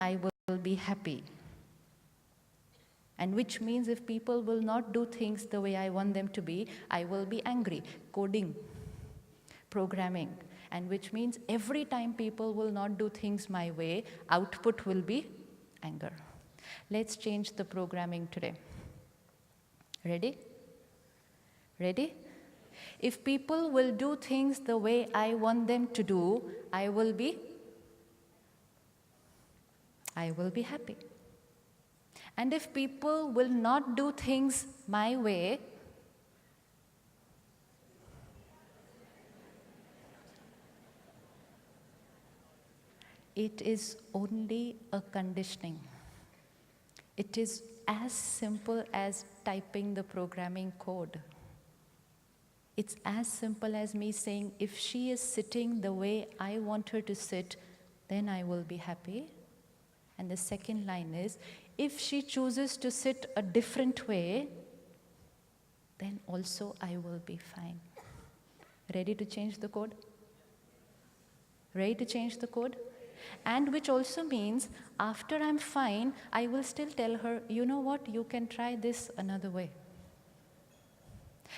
I will be happy. And which means if people will not do things the way I want them to be, I will be angry. Coding, programming. And which means every time people will not do things my way, output will be anger. Let's change the programming today. Ready? Ready? If people will do things the way I want them to do, I will be happy. And if people will not do things my way, it is only a conditioning. It is as simple as typing the programming code. It's as simple as me saying, if she is sitting the way I want her to sit, then I will be happy. And the second line is, if she chooses to sit a different way, then also I will be fine. Ready to change the code? Ready to change the code? And which also means, after I'm fine, I will still tell her, you know what, you can try this another way.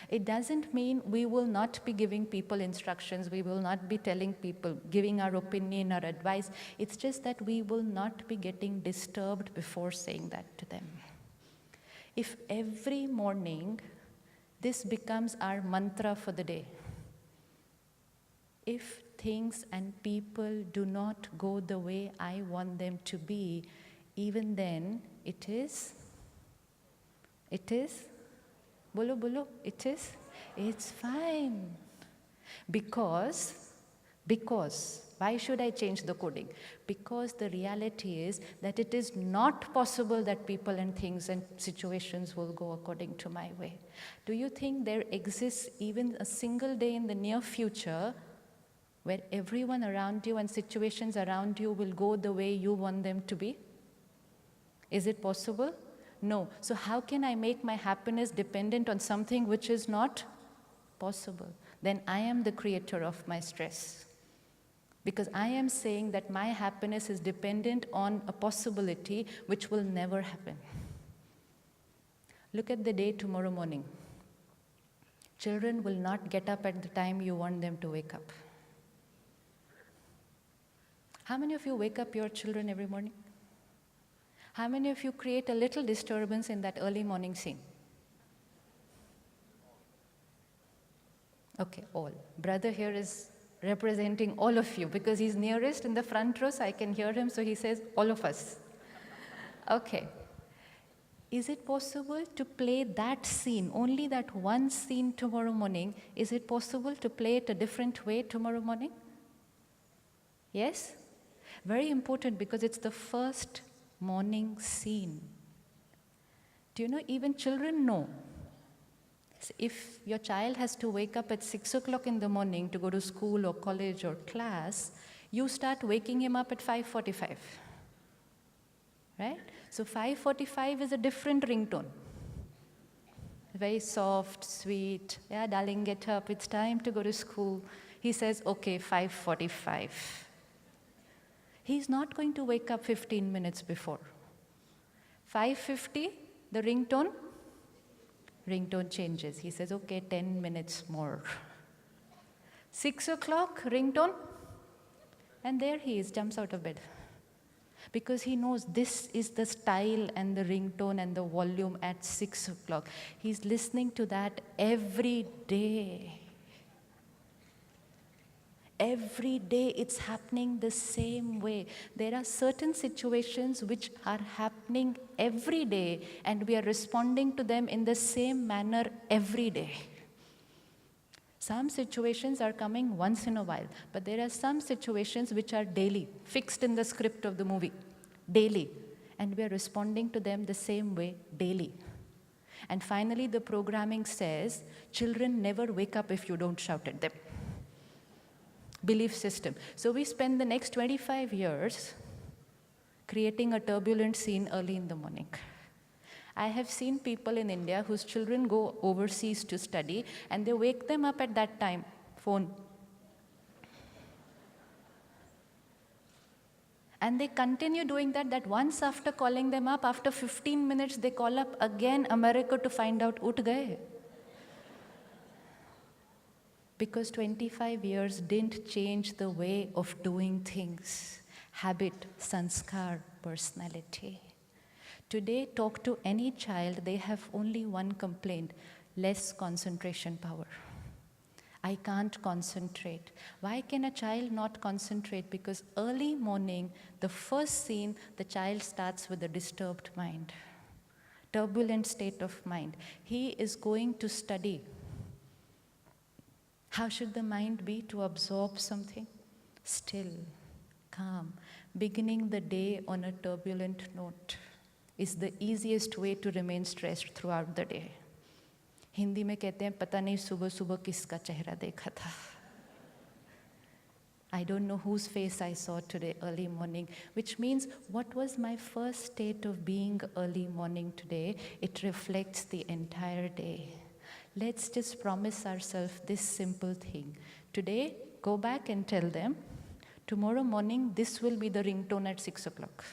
It doesn't mean we will not be giving people instructions, we will not be telling people, giving our opinion or advice. It's just that we will not be getting disturbed before saying that to them. If every morning this becomes our mantra for the day, if things and people do not go the way I want them to be, even then it's fine. Because, why should I change the coding? Because the reality is that it is not possible that people and things and situations will go according to my way. Do you think there exists even a single day in the near future where everyone around you and situations around you will go the way you want them to be? Is it possible? No. So how can I make my happiness dependent on something which is not possible? Then I am the creator of my stress. Because I am saying that my happiness is dependent on a possibility which will never happen. Look at the day tomorrow morning. Children will not get up at the time you want them to wake up. How many of you wake up your children every morning? How many of you create a little disturbance in that early morning scene? Okay, all. Brother here is representing all of you because he's nearest in the front row, so I can hear him, so he says, all of us. Okay. Is it possible to play that scene, only that one scene tomorrow morning? Is it possible to play it a different way tomorrow morning? Yes? Very important because it's the first morning scene. Do you know, even children know. If your child has to wake up at 6 o'clock in the morning to go to school or college or class, you start waking him up at 5:45. Right? So 5:45 is a different ringtone. Very soft, sweet. Yeah, darling, get up. It's time to go to school. He says, okay, 5:45. He's not going to wake up 15 minutes before. 5:50, the ringtone changes. He says, okay, 10 minutes more. 6 o'clock, ringtone, and there he is, jumps out of bed. Because he knows this is the style and the ringtone and the volume at 6 o'clock. He's listening to that every day. Every day it's happening the same way. There are certain situations which are happening every day and we are responding to them in the same manner every day. Some situations are coming once in a while, but there are some situations which are daily, fixed in the script of the movie, daily. And we are responding to them the same way daily. And finally the programming says, children never wake up if you don't shout at them. Belief system. So we spend the next 25 years creating a turbulent scene early in the morning. I have seen people in India whose children go overseas to study and they wake them up at that time, phone. And they continue doing that once after calling them up, after 15 minutes, they call up again America to find out, ut gaye. Because 25 years didn't change the way of doing things. Habit, sanskar, personality. Today, talk to any child, they have only one complaint, less concentration power. I can't concentrate. Why can a child not concentrate? Because early morning, the first scene, the child starts with a disturbed mind, turbulent state of mind. He is going to study. How should the mind be to absorb something? Still, calm. Beginning the day on a turbulent note is the easiest way to remain stressed throughout the day. Hindi में कहते हैं पता नहीं सुबह सुबह किसका चेहरा देखा था. I don't know whose face I saw today early morning, which means what was my first state of being early morning today? It reflects the entire day. Let's just promise ourselves this simple thing. Today, go back and tell them, tomorrow morning, this will be the ringtone at 6 o'clock.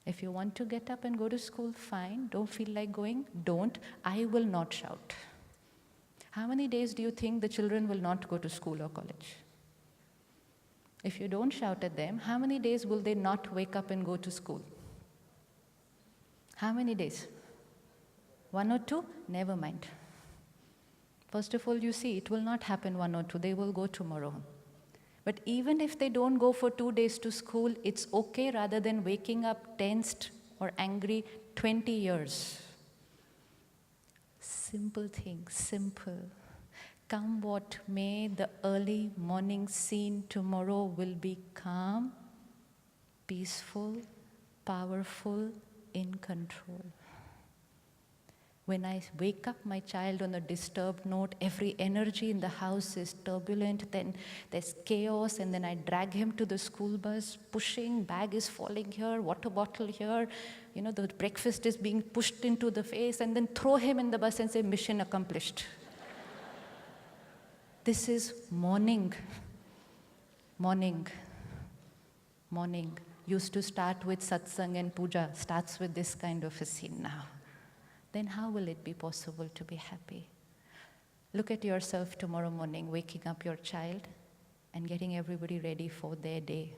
If you want to get up and go to school, fine. Don't feel like going? Don't. I will not shout. How many days do you think the children will not go to school or college? If you don't shout at them, how many days will they not wake up and go to school? How many days? 1 or 2? Never mind. First of all, you see, it will not happen 1 or 2. They will go tomorrow. But even if they don't go for 2 days to school, it's okay rather than waking up tensed or angry 20 years. Simple thing, simple. Come what may, the early morning scene tomorrow will be calm, peaceful, powerful, in control. When I wake up my child on a disturbed note, every energy in the house is turbulent, then there's chaos, and then I drag him to the school bus, pushing, bag is falling here, water bottle here, the breakfast is being pushed into the face, and then throw him in the bus and say, mission accomplished. This is morning. Morning. Morning. Used to start with satsang and puja, starts with this kind of a scene now. Then how will it be possible to be happy? Look at yourself tomorrow morning, waking up your child and getting everybody ready for their day.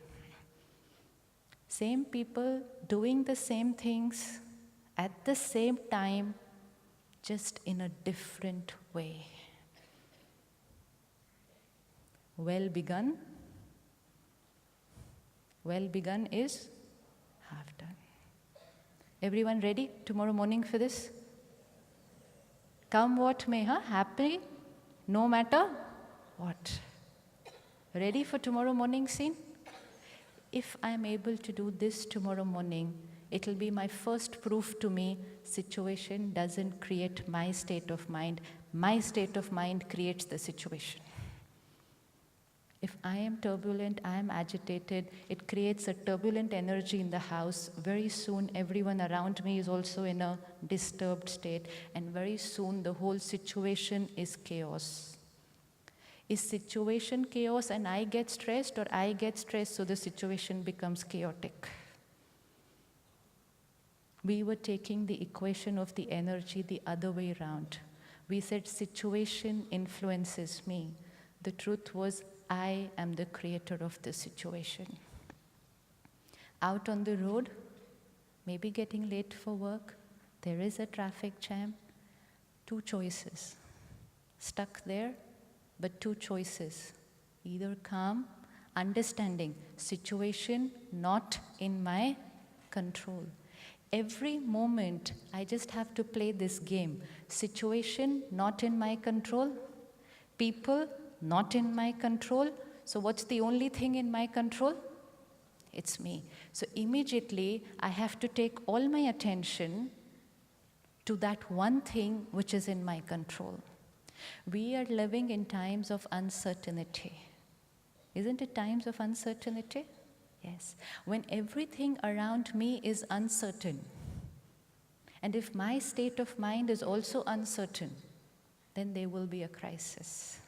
Same people doing the same things at the same time, just in a different way. Well begun is half done. Everyone ready tomorrow morning for this? Come what may, happy no matter what. Ready for tomorrow morning scene? If I am able to do this tomorrow morning, it will be my first proof to me situation doesn't create my state of mind. My state of mind creates the situation. If I am turbulent, I am agitated, it creates a turbulent energy in the house. Very soon, everyone around me is also in a disturbed state, and very soon, the whole situation is chaos. Is situation chaos and I get stressed, or I get stressed so the situation becomes chaotic? We were taking the equation of the energy the other way around. We said situation influences me. The truth was, I am the creator of the situation. Out on the road, maybe getting late for work, there is a traffic jam, 2 choices. Stuck there, but 2 choices. Either calm, understanding, situation not in my control. Every moment, I just have to play this game. Situation not in my control, people not in my control. So what's the only thing in my control? It's me. So immediately, I have to take all my attention to that one thing which is in my control. We are living in times of uncertainty. Isn't it times of uncertainty? Yes. When everything around me is uncertain, and if my state of mind is also uncertain, then there will be a crisis.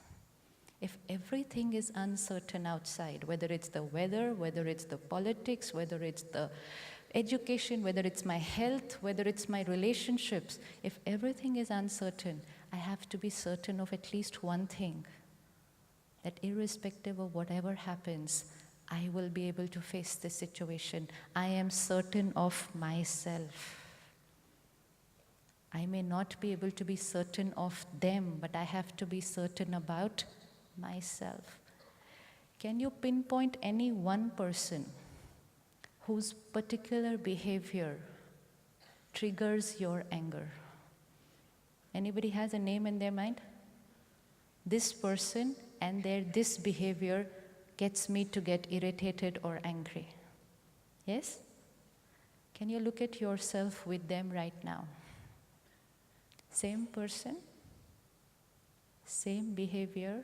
If everything is uncertain outside, whether it's the weather, whether it's the politics, whether it's the education, whether it's my health, whether it's my relationships, if everything is uncertain, I have to be certain of at least one thing, that irrespective of whatever happens, I will be able to face this situation. I am certain of myself. I may not be able to be certain of them, but I have to be certain about myself. Can you pinpoint any one person whose particular behavior triggers your anger? Anybody has a name in their mind? This person and this behavior gets me to get irritated or angry. Yes? Can you look at yourself with them right now? Same person, same behavior,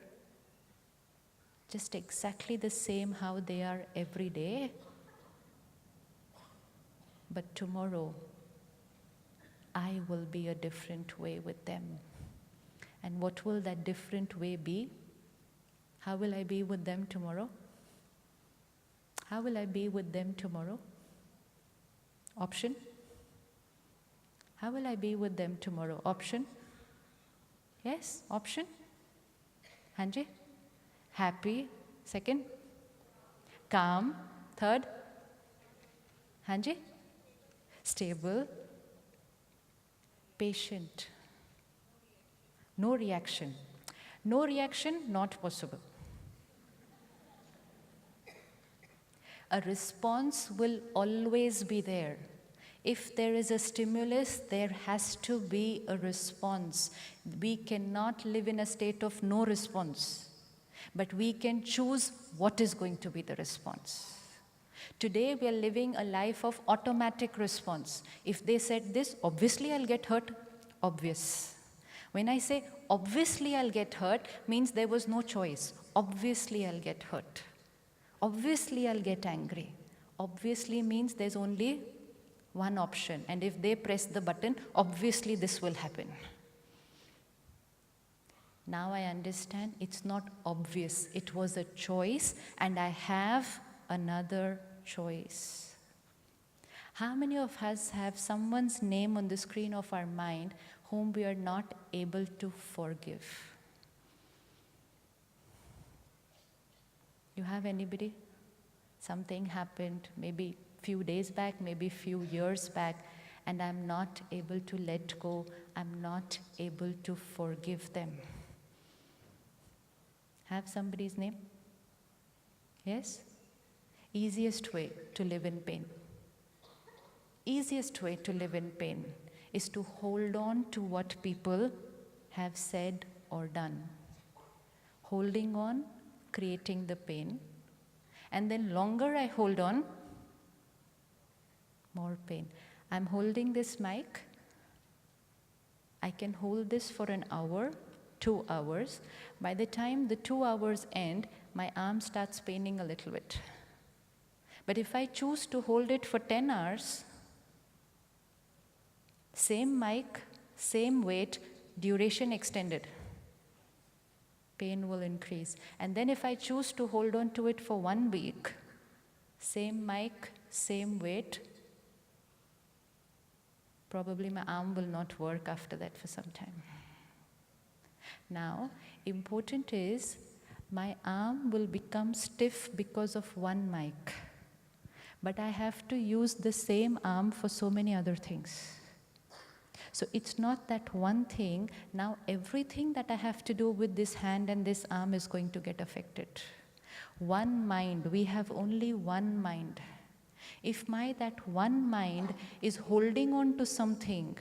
just exactly the same how they are every day. But tomorrow, I will be a different way with them. And what will that different way be? How will I be with them tomorrow? How will I be with them tomorrow? Option? How will I be with them tomorrow? Option? Yes, option? Hanji? Happy. Second? Calm. Third? Hanji? Stable. Patient. No reaction. No reaction, not possible. A response will always be there. If there is a stimulus, there has to be a response. We cannot live in a state of no response, but we can choose what is going to be the response. Today, we are living a life of automatic response. If they said this, obviously I'll get hurt. Obvious. When I say obviously I'll get hurt, means there was no choice. Obviously I'll get hurt. Obviously I'll get angry. Obviously means there's only one option. And if they press the button, obviously this will happen. Now I understand it's not obvious. It was a choice, and I have another choice. How many of us have someone's name on the screen of our mind whom we are not able to forgive? You have anybody? Something happened maybe few days back, maybe few years back, and I'm not able to let go. I'm not able to forgive them. Have somebody's name? Yes? Easiest way to live in pain. Easiest way to live in pain is to hold on to what people have said or done. Holding on, creating the pain, and then longer I hold on, more pain. I'm holding this mic. I can hold this for an hour, 2 hours. By the time the 2 hours end, my arm starts paining a little bit. But if I choose to hold it for 10 hours, same mic, same weight, duration extended, pain will increase. And then if I choose to hold on to it for 1 week, same mic, same weight, probably my arm will not work after that for some time. Now, important is my arm will become stiff because of 1 mic, but I have to use the same arm for so many other things. So it's not that one thing. Now everything that I have to do with this hand and this arm is going to get affected. One mind, we have only one mind. If that one mind is holding on to something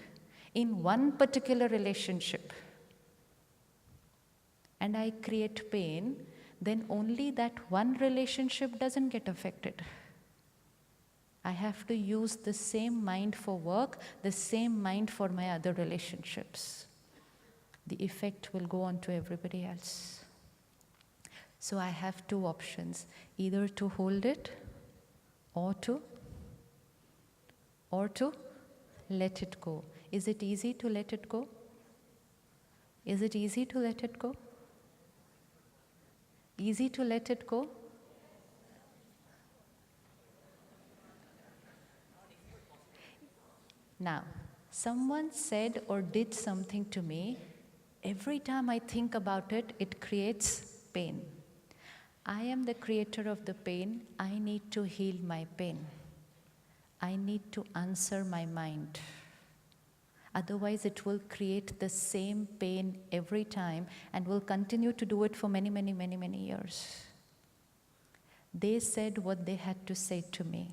in one particular relationship, and I create pain, then only that one relationship doesn't get affected. I have to use the same mind for work, the same mind for my other relationships. The effect will go on to everybody else. So I have 2 options, either to hold it or to let it go. Is it easy to let it go? Is it easy to let it go? Easy to let it go? Now, someone said or did something to me. Every time I think about it, it creates pain. I am the creator of the pain. I need to heal my pain. I need to answer my mind. Otherwise, it will create the same pain every time and will continue to do it for many, many, many, many years. They said what they had to say to me.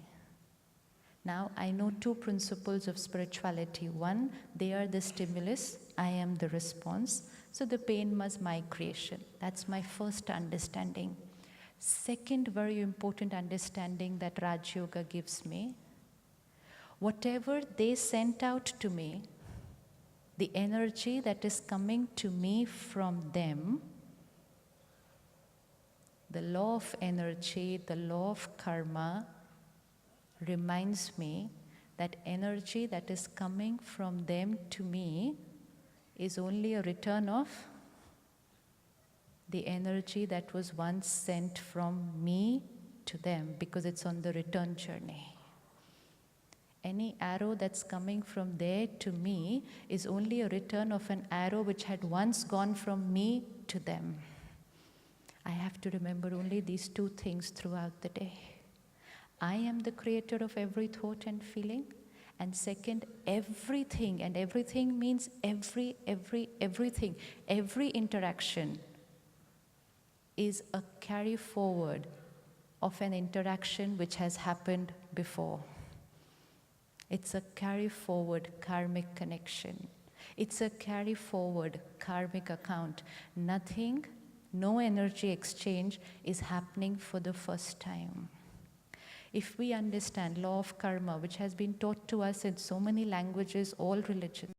Now, I know two principles of spirituality. One, they are the stimulus, I am the response. So the pain was my creation. That's my first understanding. Second, very important understanding that Raj Yoga gives me. Whatever they sent out to me, the energy that is coming to me from them, the law of energy, the law of karma, reminds me that energy that is coming from them to me is only a return of the energy that was once sent from me to them, because it's on the return journey. Any arrow that's coming from there to me is only a return of an arrow which had once gone from me to them. I have to remember only these two things throughout the day. I am the creator of every thought and feeling. And second, everything, and everything means everything, every interaction is a carry forward of an interaction which has happened before. It's a carry forward karmic connection. It's a carry forward karmic account. Nothing, no energy exchange is happening for the first time. If we understand law of karma, which has been taught to us in so many languages, all religions,